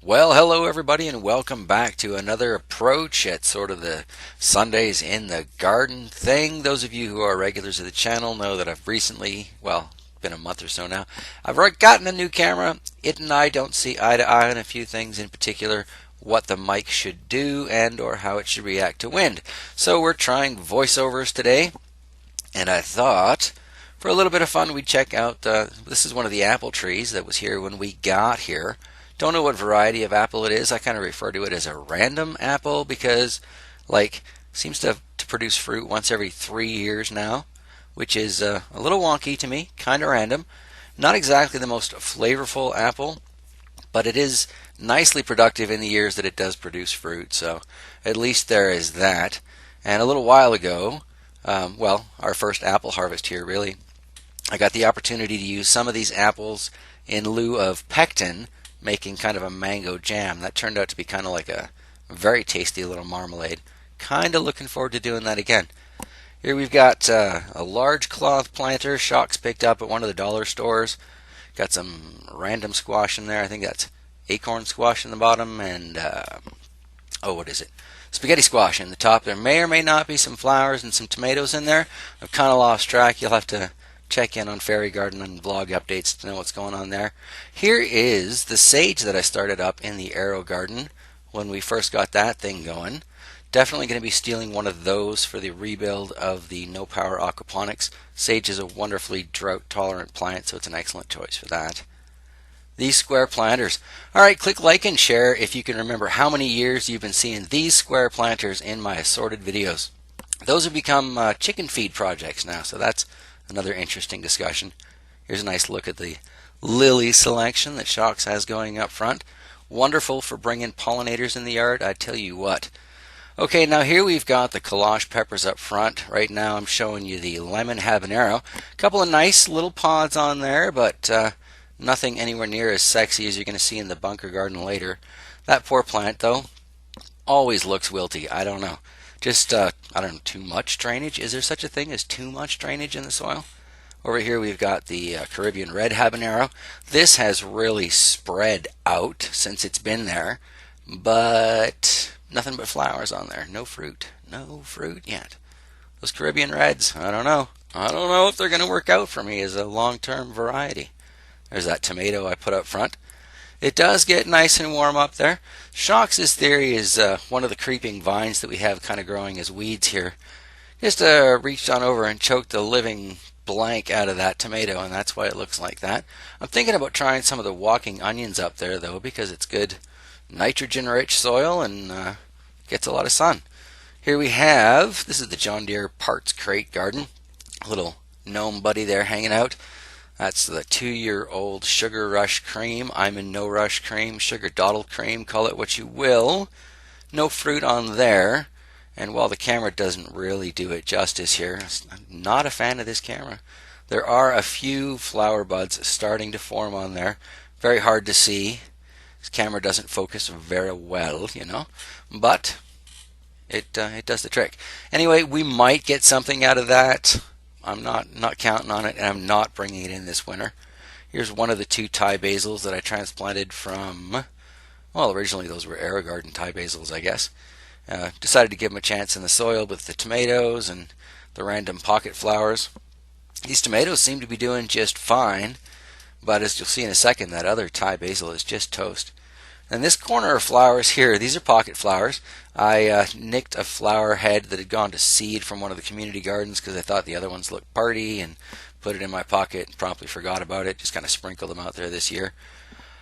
Well, hello everybody, and welcome back to another approach at sort of the Sundays in the garden thing. Those of you who are regulars of the channel know that I've recently, well, been a month or so now, I've gotten a new camera. It and I don't see eye to eye on a few things, in particular what the mic should do and or how it should react to wind. So we're trying voiceovers today, and I thought for a little bit of fun we'd check out, this is one of the apple trees that was here when we got here. Don't know what variety of apple it is. I kind of refer to it as a random apple because, like, seems to produce fruit once every 3 years now, which is a little wonky to me, kind of random. Not exactly the most flavorful apple, but it is nicely productive in the years that it does produce fruit, so at least there is that. And a little while ago, well, our first apple harvest here, really, I got the opportunity to use some of these apples in lieu of pectin, making kind of a mango jam. That turned out to be kind of like a very tasty little marmalade. Kind of looking forward to doing that again. Here we've got a large cloth planter Shocks picked up at one of the dollar stores. Got some random squash in there. I think that's acorn squash in the bottom, and what is it? Spaghetti squash in the top. There may or may not be some flowers and some tomatoes in there. I've kind of lost track. You'll have to check in on Fairy Garden and vlog updates to know what's going on there. Here is the sage that I started up in the Arrow Garden when we first got that thing going. Definitely going to be stealing one of those for the rebuild of the No Power Aquaponics. Sage is a wonderfully drought tolerant plant, so it's an excellent choice for that. These square planters. Alright, click like and share if you can remember how many years you've been seeing these square planters in my assorted videos. Those have become chicken feed projects now, so that's another interesting discussion. Here's a nice look at the lily selection that Shocks has going up front. Wonderful for bringing pollinators in the yard, I tell you what. Okay, now here we've got the coloche peppers up front. Right now I'm showing you the lemon habanero. A couple of nice little pods on there, but nothing anywhere near as sexy as you're going to see in the bunker garden later. That poor plant, though, always looks wilty. I don't know. Just, I don't know, too much drainage? Is there such a thing as too much drainage in the soil? Over here we've got the Caribbean red habanero. This has really spread out since it's been there, but nothing but flowers on there. No fruit. No fruit yet. Those Caribbean reds, I don't know. I don't know if they're going to work out for me as a long-term variety. There's that tomato I put up front. It does get nice and warm up there. Shocks' theory is one of the creeping vines that we have kind of growing as weeds here. Just reached on over and choked the living blank out of that tomato, and that's why it looks like that. I'm thinking about trying some of the walking onions up there, though, because it's good nitrogen-rich soil and gets a lot of sun. Here we have, this is the John Deere Parts Crate Garden. A little gnome buddy there hanging out. That's the 2-year-old Sugar Rush Cream. I'm in No Rush Cream, Sugar Dottle Cream, call it what you will. No fruit on there. And while the camera doesn't really do it justice here, I'm not a fan of this camera. There are a few flower buds starting to form on there. Very hard to see. This camera doesn't focus very well, you know. But it does the trick. Anyway, we might get something out of that. I'm not counting on it, and I'm not bringing it in this winter. Here's one of the 2 Thai basils that I transplanted from, well, originally those were Arrow Garden Thai basils, I guess. Decided to give them a chance in the soil with the tomatoes and the random pocket flowers. These tomatoes seem to be doing just fine, but as you'll see in a second, that other Thai basil is just toast. And this corner of flowers here, these are pocket flowers. I nicked a flower head that had gone to seed from one of the community gardens because I thought the other ones looked party, and put it in my pocket and promptly forgot about it. Just kind of sprinkled them out there this year.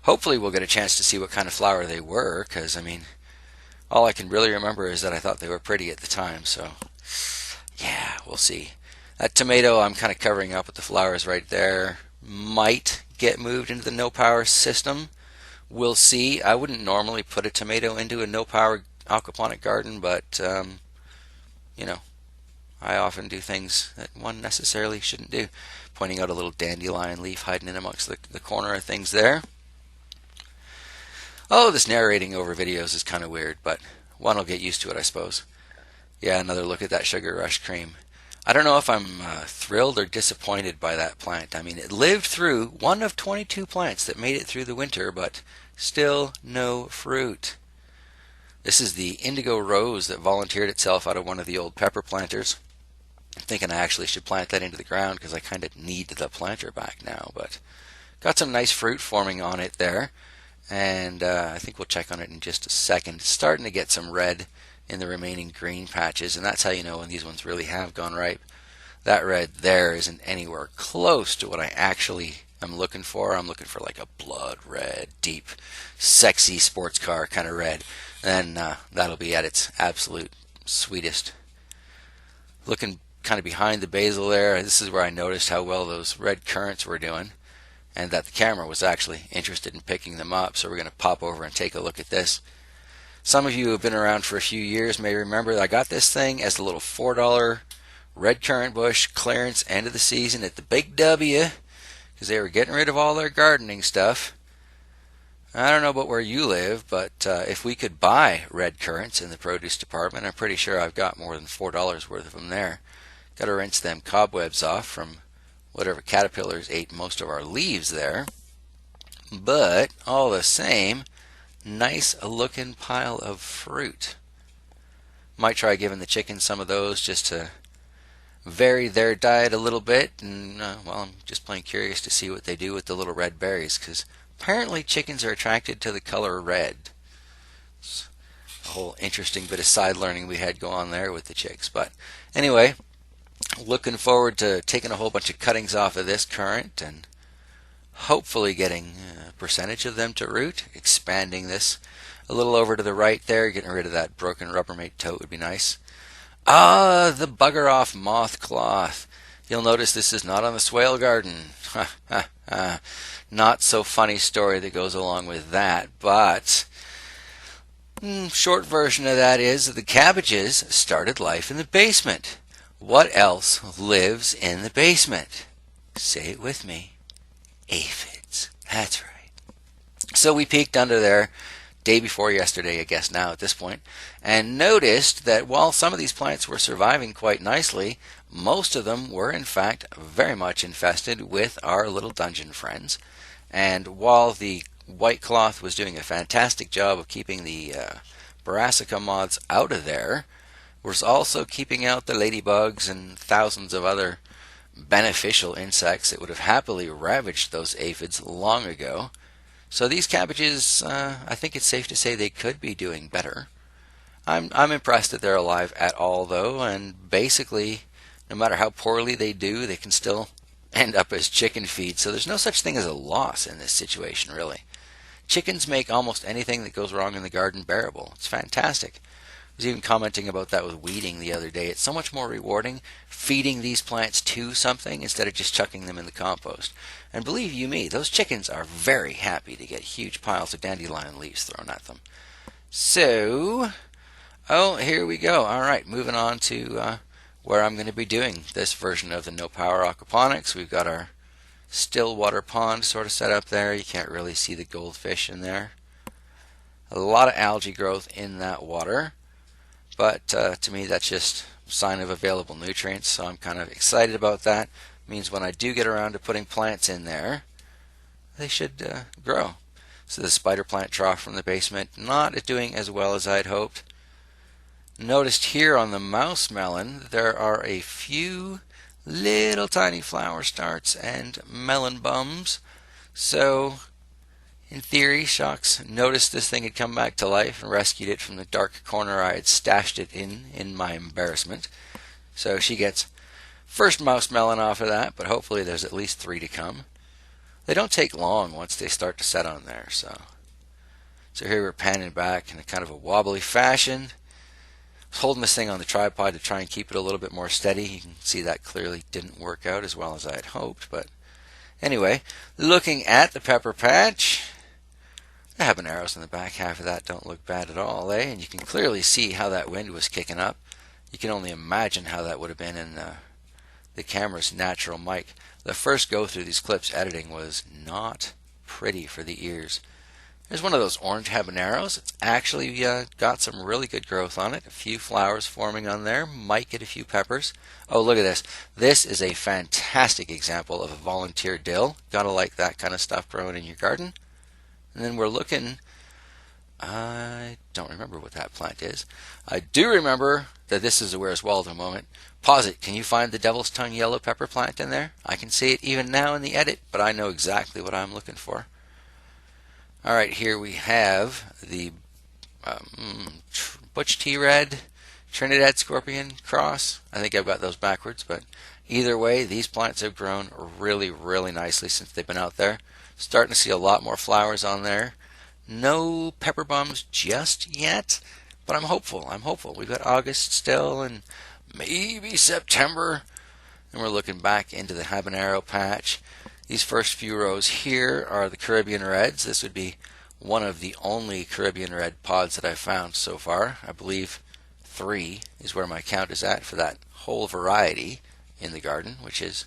Hopefully we'll get a chance to see what kind of flower they were, because, I mean, all I can really remember is that I thought they were pretty at the time, so yeah, we'll see. That tomato I'm kind of covering up with the flowers right there. Might get moved into the no power system. We'll see. I wouldn't normally put a tomato into a no power aquaponic garden, but you know, I often do things that one necessarily shouldn't do. Pointing out a little dandelion leaf hiding in amongst the corner of things there. Oh, this narrating over videos is kind of weird, but one will get used to it, I suppose. Yeah, another look at that Sugar Rush Cream. I don't know if I'm thrilled or disappointed by that plant. I mean, it lived through one of 22 plants that made it through the winter, but Still no fruit. This is the indigo rose that volunteered itself out of one of the old pepper planters. I'm thinking I actually should plant that into the ground because I kind of need the planter back now. But got some nice fruit forming on it there. And I think we'll check on it in just a second. It's starting to get some red in the remaining green patches, and that's how you know when these ones really have gone ripe. That red there isn't anywhere close to what I actually am looking for. I'm looking for like a blood red, deep, sexy sports car kind of red. And that'll be at its absolute sweetest. Looking kind of behind the basil there, this is where I noticed how well those red currants were doing, and that the camera was actually interested in picking them up. So we're going to pop over and take a look at this. Some of you who have been around for a few years may remember that I got this thing as a little $4 red currant bush clearance end of the season at the Big W, because they were getting rid of all their gardening stuff. I don't know about where you live, but if we could buy red currants in the produce department, I'm pretty sure I've got more than $4 worth of them there. Got to rinse them cobwebs off from whatever caterpillars ate most of our leaves there. But all the same, nice looking pile of fruit. Might try giving the chickens some of those just to vary their diet a little bit. And well, I'm just plain curious to see what they do with the little red berries, because apparently chickens are attracted to the color red. It's a whole interesting bit of side learning we had go on there with the chicks. But anyway, looking forward to taking a whole bunch of cuttings off of this currant and hopefully getting a percentage of them to root, expanding this a little over to the right there, getting rid of that broken Rubbermaid tote would be nice. Ah, the bugger off moth cloth. You'll notice this is not on the swale garden. Not so funny story that goes along with that, but short version of that is that the cabbages started life in the basement. What else lives in the basement? Say it with me. Aphids. That's right. So we peeked under there day before yesterday, I guess now at this point, and noticed that while some of these plants were surviving quite nicely, most of them were in fact very much infested with our little dungeon friends. And while the white cloth was doing a fantastic job of keeping the brassica moths out of there, was also keeping out the ladybugs and thousands of other beneficial insects that would have happily ravaged those aphids long ago. So these cabbages, I think it's safe to say they could be doing better. I'm impressed that they're alive at all, though, and basically, no matter how poorly they do, they can still end up as chicken feed. So there's no such thing as a loss in this situation, really. Chickens make almost anything that goes wrong in the garden bearable. It's fantastic. I was even commenting about that with weeding the other day. It's so much more rewarding feeding these plants to something instead of just chucking them in the compost. And believe you me, those chickens are very happy to get huge piles of dandelion leaves thrown at them. So, here we go. All right, moving on to where I'm going to be doing this version of the No Power Aquaponics. We've got our still water pond sort of set up there. You can't really see the goldfish in there. A lot of algae growth in that water. But to me, that's just a sign of available nutrients, so I'm kind of excited about that. It means when I do get around to putting plants in there, they should grow. So the spider plant trough from the basement, not doing as well as I'd hoped. Noticed here on the mouse melon, there are a few little tiny flower starts and melon bums. So in theory, Shocks noticed this thing had come back to life and rescued it from the dark corner I had stashed it in my embarrassment. So she gets first mouse melon off of that, but hopefully there's at least 3 to come. They don't take long once they start to set on there. So here we're panning back in a kind of a wobbly fashion. I was holding this thing on the tripod to try and keep it a little bit more steady. You can see that clearly didn't work out as well as I had hoped, but anyway, looking at the pepper patch, the habaneros in the back half of that don't look bad at all, eh? And you can clearly see how that wind was kicking up. You can only imagine how that would have been in the camera's natural mic. The first go through these clips editing was not pretty for the ears. There's one of those orange habaneros. It's actually got some really good growth on it. A few flowers forming on there. Might get a few peppers. Oh, look at this. This is a fantastic example of a volunteer dill. Gotta like that kind of stuff growing in your garden. And then we're looking, I don't remember what that plant is. I do remember that this is a Where's Waldo moment. Pause it. Can you find the Devil's Tongue yellow pepper plant in there? I can see it even now in the edit, but I know exactly what I'm looking for. All right, here we have the Butch Tea Red Trinidad Scorpion cross. I think I've got those backwards, but either way, these plants have grown really, really nicely since they've been out there. Starting to see a lot more flowers on there. No pepper bums just yet, but I'm hopeful. We've got August still and maybe September. And we're looking back into the habanero patch. These first few rows here are the Caribbean Reds. This would be one of the only Caribbean Red pods that I've found so far. I believe 3 is where my count is at for that whole variety in the garden, which is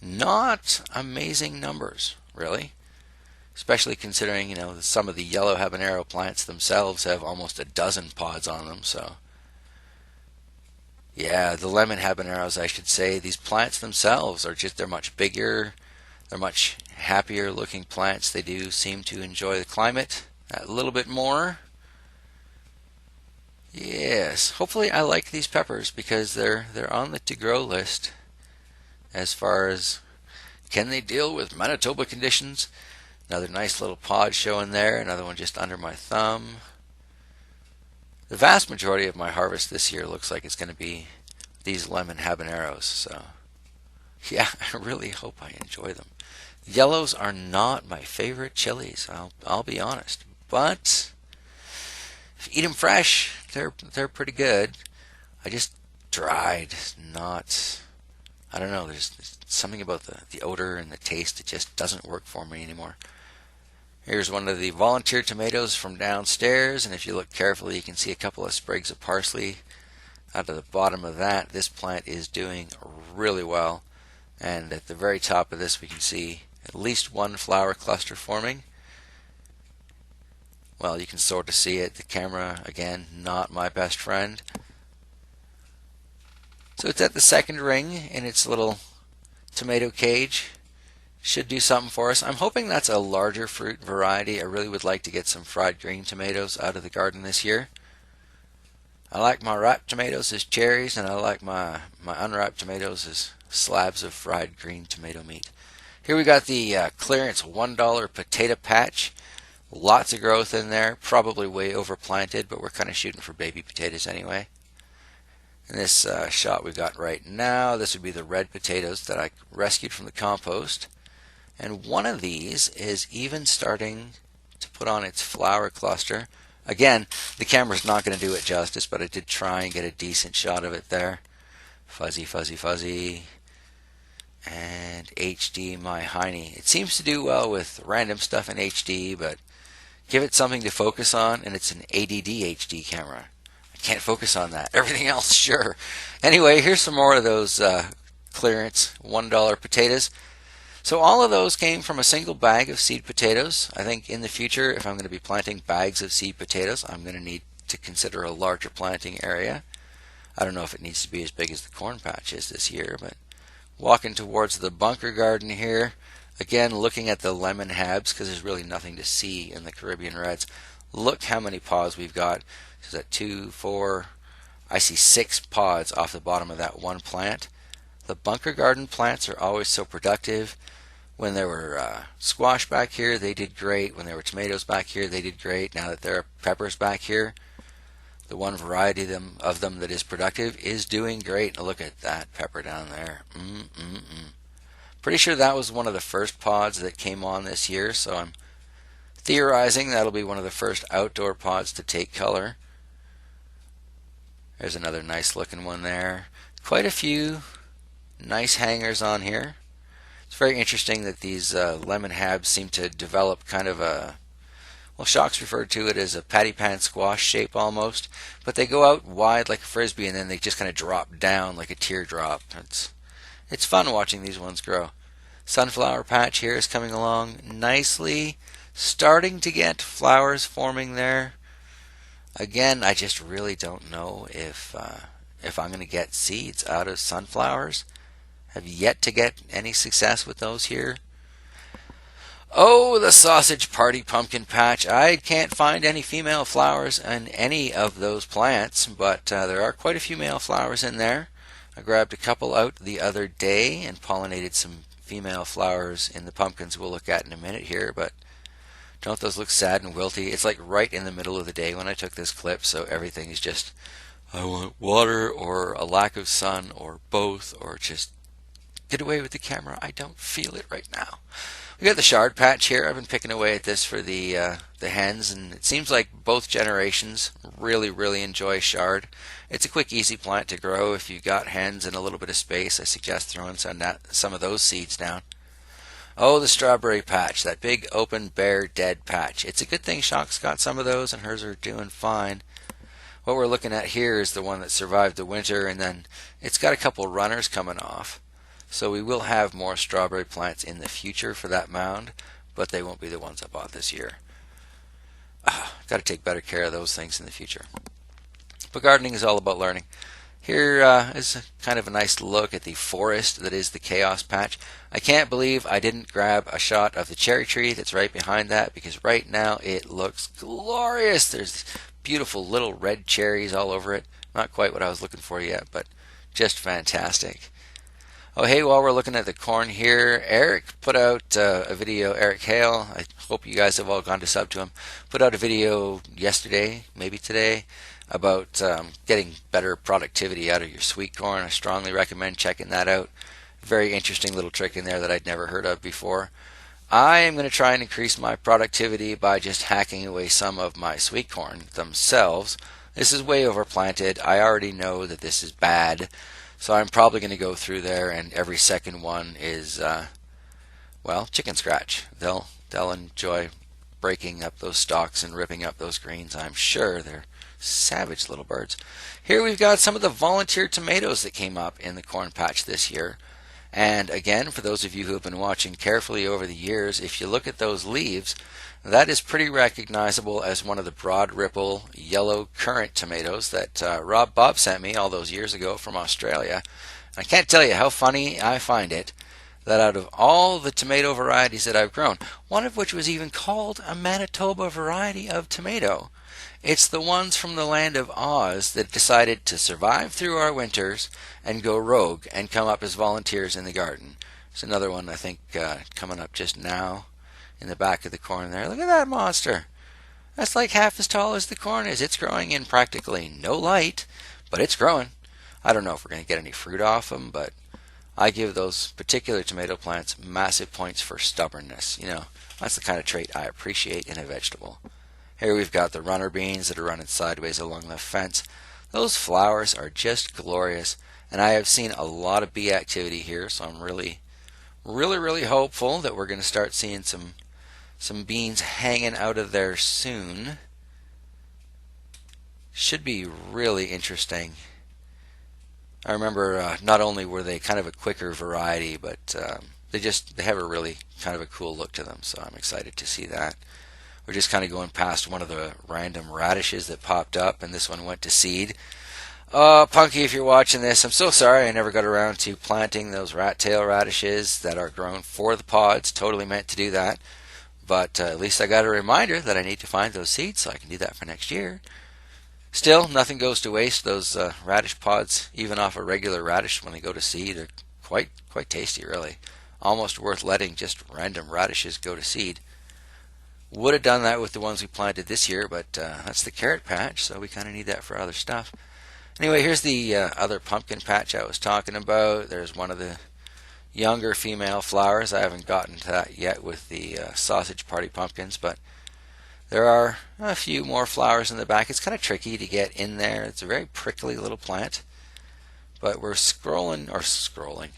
not amazing numbers, really. Especially considering, some of the yellow habanero plants themselves have almost a dozen pods on them. So, yeah, the lemon habaneros, I should say, these plants themselves they're much bigger. They're much happier looking plants. They do seem to enjoy the climate a little bit more. Yes, hopefully I like these peppers because they're on the to-grow list as far as can they deal with Manitoba conditions. Another nice little pod showing there, another one just under my thumb. The vast majority of my harvest this year looks like it's going to be these lemon habaneros, so yeah, I really hope I enjoy them. Yellows are not my favorite chilies, I'll be honest, but if you eat them fresh, they're pretty good. I just dried, I don't know, there's something about the odor and the taste that just doesn't work for me anymore. Here's one of the volunteer tomatoes from downstairs, and if you look carefully you can see a couple of sprigs of parsley out of the bottom of that. This plant is doing really well, and at the very top of this we can see at least one flower cluster forming. Well, you can sort of see it. The camera, again, not my best friend. So it's at the second ring in its little tomato cage. Should do something for us. I'm hoping that's a larger fruit variety. I really would like to get some fried green tomatoes out of the garden this year. I like my ripe tomatoes as cherries, and I like my unripe tomatoes as slabs of fried green tomato meat. Here we got the clearance $1 potato patch. Lots of growth in there, probably way overplanted, but we're kind of shooting for baby potatoes anyway. In this shot we've got right now, this would be the red potatoes that I rescued from the compost. And one of these is even starting to put on its flower cluster. Again, the camera's not going to do it justice, but I did try and get a decent shot of it there. Fuzzy, fuzzy, fuzzy. And HD my hiney. It seems to do well with random stuff in HD, but give it something to focus on, and it's an ADD HD camera. I can't focus on that. Everything else, sure. Anyway, here's some more of those clearance $1 potatoes. So all of those came from a single bag of seed potatoes. I think in the future, if I'm going to be planting bags of seed potatoes, I'm going to need to consider a larger planting area. I don't know if it needs to be as big as the corn patch is this year, but walking towards the bunker garden here, again looking at the lemon habs because there's really nothing to see in the Caribbean Reds. Look how many pods we've got. So that 2, 4, I see 6 pods off the bottom of that one plant. The bunker garden plants are always so productive. When there were squash back here, they did great. When there were tomatoes back here, they did great. Now that there are peppers back here, the one variety of them that is productive is doing great. Look at that pepper down there. Pretty sure that was one of the first pods that came on this year, so I'm theorizing that'll be one of the first outdoor pods to take color. There's another nice looking one there. Quite a few nice hangers on here. It's very interesting that these lemon habs seem to develop kind of a, well, Shock's referred to it as a patty pan squash shape almost, but they go out wide like a frisbee and then they just kind of drop down like a teardrop. It's fun watching these ones grow. Sunflower patch here is coming along nicely, starting to get flowers forming there. Again, I just really don't know if I'm going to get seeds out of sunflowers. Have yet to get any success with those here. Oh, the sausage party pumpkin patch. I can't find any female flowers in any of those plants, but there are quite a few male flowers in there. I grabbed a couple out the other day and pollinated some female flowers in the pumpkins we'll look at in a minute here, but don't those look sad and wilty? It's like right in the middle of the day when I took this clip, so everything is just, I want water or a lack of sun or both, or just get away with the camera. I don't feel it right now. We got the shard patch here. I've been picking away at this for the hens, and it seems like both generations really enjoy shard. It's a quick, easy plant to grow. If you got hens and a little bit of space, I suggest throwing some of those seeds down. Oh, the strawberry patch, that big open bare dead patch. It's a good thing Shock's got some of those, and hers are doing fine. What we're looking at here is the one that survived the winter, and then it's got a couple runners coming off. So we will have more strawberry plants in the future for that mound, but they won't be the ones I bought this year. Got to take better care of those things in the future. But gardening is all about learning. Here is kind of a nice look at the forest that is the chaos patch. I can't believe I didn't grab a shot of the cherry tree that's right behind that, because right now it looks glorious. There's beautiful little red cherries all over it. Not quite what I was looking for yet, but just fantastic. Oh, hey, while we're looking at the corn here, Eric put out a video, Eric Hale, I hope you guys have all gone to sub to him, put out a video yesterday, maybe today, about getting better productivity out of your sweet corn. I strongly recommend checking that out. Very interesting little trick in there that I'd never heard of before. I am going to try and increase my productivity by just hacking away some of my sweet corn themselves. This is way overplanted. I already know that this is bad. So I'm probably going to go through there, and every second one is, well, chicken scratch. They'll enjoy breaking up those stalks and ripping up those greens. I'm sure they're savage little birds. Here we've got some of the volunteer tomatoes that came up in the corn patch this year. And again, for those of you who have been watching carefully over the years, if you look at those leaves, that is pretty recognizable as one of the broad ripple yellow currant tomatoes that Rob Bob sent me all those years ago from Australia. I can't tell you how funny I find it that out of all the tomato varieties that I've grown, one of which was even called a Manitoba variety of tomato, it's the ones from the land of Oz that decided to survive through our winters and go rogue and come up as volunteers in the garden. There's another one I think coming up just now in the back of the corn there. Look at that monster. That's like half as tall as the corn is. It's growing in practically no light, but it's growing. I don't know if we're going to get any fruit off them, but I give those particular tomato plants massive points for stubbornness. You know, that's the kind of trait I appreciate in a vegetable. Here we've got the runner beans that are running sideways along the fence. Those flowers are just glorious, and I have seen a lot of bee activity here, so I'm really hopeful that we're going to start seeing some beans hanging out of there soon. Should be really interesting. I remember not only were they kind of a quicker variety, but they have a really kind of a cool look to them, so I'm excited to see that. We're just kind of going past one of the random radishes that popped up, and this one went to seed. Punky, if you're watching this, I'm so sorry I never got around to planting those rat tail radishes that are grown for the pods. Totally meant to do that. But at least I got a reminder that I need to find those seeds so I can do that for next year. Still, nothing goes to waste. Those radish pods, even off a regular radish when they go to seed, are quite tasty, really. Almost worth letting just random radishes go to seed. Would have done that with the ones we planted this year, but that's the carrot patch, so we kind of need that for other stuff. Anyway, here's the other pumpkin patch I was talking about. There's one of the younger female flowers. I haven't gotten to that yet with the sausage party pumpkins, but there are a few more flowers in the back. It's kind of tricky to get in there. It's a very prickly little plant. But we're scrolling,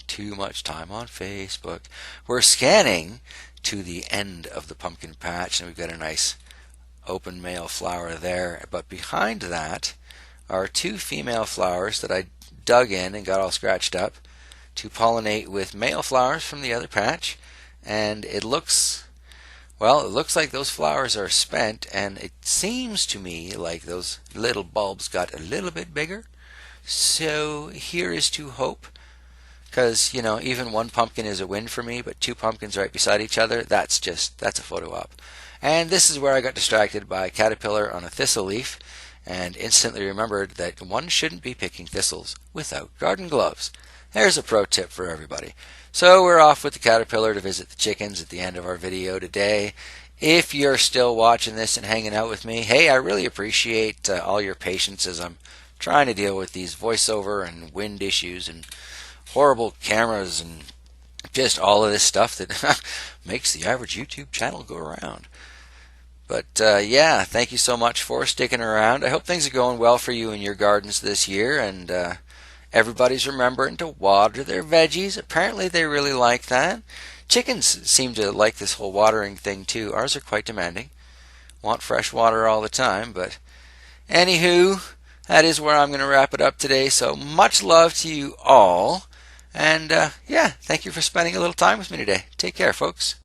too much time on Facebook. We're scanning to the end of the pumpkin patch, and we've got a nice open male flower there. But behind that are two female flowers that I dug in and got all scratched up to pollinate with male flowers from the other patch. And it looks like those flowers are spent, and it seems to me like those little bulbs got a little bit bigger. So here is to hope. because even one pumpkin is a win for me, but two pumpkins right beside each other, that's a photo op. And this is where I got distracted by a caterpillar on a thistle leaf and instantly remembered that one shouldn't be picking thistles without garden gloves. There's a pro tip for everybody. So we're off with the caterpillar to visit the chickens at the end of our video today. If you're still watching this and hanging out with me, hey, I really appreciate all your patience as I'm trying to deal with these voiceover and wind issues and horrible cameras and just all of this stuff that makes the average YouTube channel go around. But yeah, thank you so much for sticking around. I hope things are going well for you in your gardens this year, and everybody's remembering to water their veggies. Apparently they really like that. Chickens seem to like this whole watering thing too. Ours are quite demanding. Want fresh water all the time, but anywho, that is where I'm going to wrap it up today. So much love to you all. And yeah, thank you for spending a little time with me today. Take care, folks.